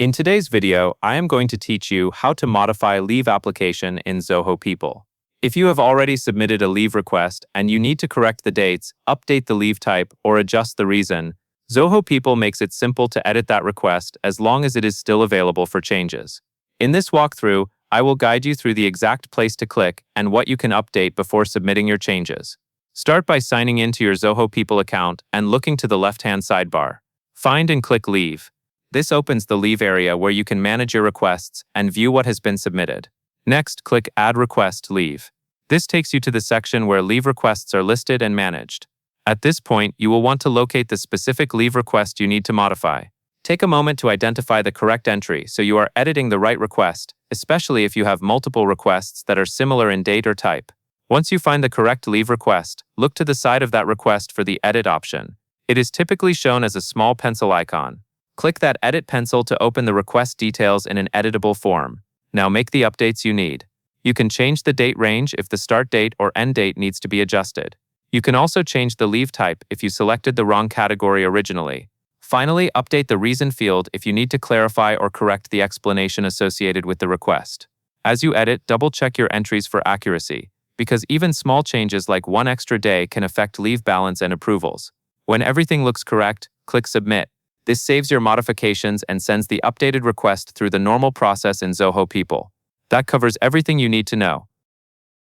In today's video, I am going to teach you how to modify leave application in Zoho People. If you have already submitted a leave request and you need to correct the dates, update the leave type, or adjust the reason, Zoho People makes it simple to edit that request as long as it is still available for changes. In this walkthrough, I will guide you through the exact place to click and what you can update before submitting your changes. Start by signing into your Zoho People account and looking to the left-hand sidebar. Find and click Leave. This opens the Leave area where you can manage your requests and view what has been submitted. Next, click Add Request Leave. This takes you to the section where leave requests are listed and managed. At this point, you will want to locate the specific leave request you need to modify. Take a moment to identify the correct entry so you are editing the right request, especially if you have multiple requests that are similar in date or type. Once you find the correct leave request, look to the side of that request for the Edit option. It is typically shown as a small pencil icon. Click that Edit pencil to open the request details in an editable form. Now make the updates you need. You can change the date range if the start date or end date needs to be adjusted. You can also change the leave type if you selected the wrong category originally. Finally, update the reason field if you need to clarify or correct the explanation associated with the request. As you edit, double-check your entries for accuracy, because even small changes like one extra day can affect leave balance and approvals. When everything looks correct, click Submit. This saves your modifications and sends the updated request through the normal process in Zoho People. That covers everything you need to know.